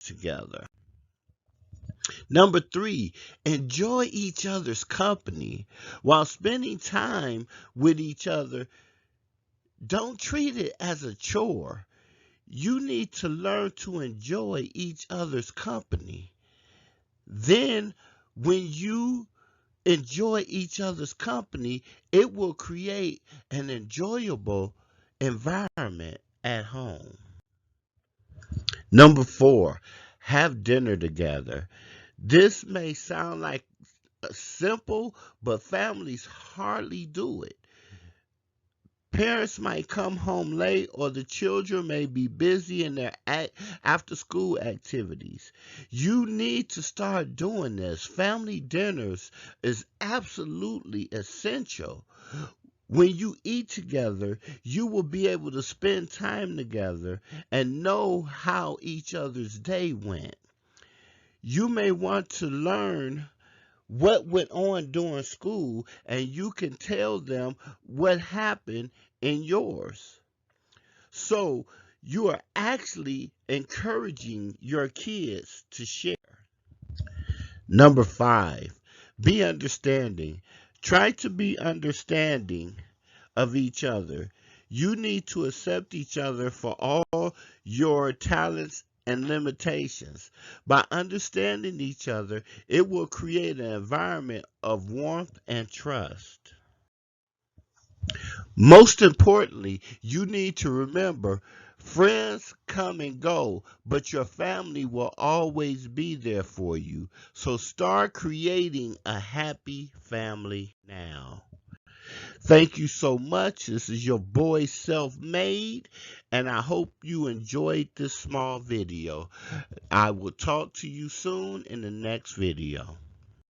together. Number 3, enjoy each other's company. While spending time with each other, don't treat it as a chore. You need to learn to enjoy each other's company. Then, when you enjoy each other's company, it will create an enjoyable environment at home. Number 4, have dinner together. This may sound like simple, but families hardly do it. Parents might come home late, or the children may be busy in their after school activities. You need to start doing this. Family dinners is absolutely essential. When you eat together, you will be able to spend time together and know how each other's day went. You may want to learn what went on during school, and you can tell them what happened in yours. So you are actually encouraging your kids to share. Number 5, be understanding. Try to be understanding of each other. You need to accept each other for all your talents and limitations. By understanding each other, it will create an environment of warmth and trust. Most importantly, you need to remember friends come and go, but your family will always be there for you. So start creating a happy family now. Thank you so much. This is your boy Self Made, and I hope you enjoyed this small video. I will talk to you soon in the next video.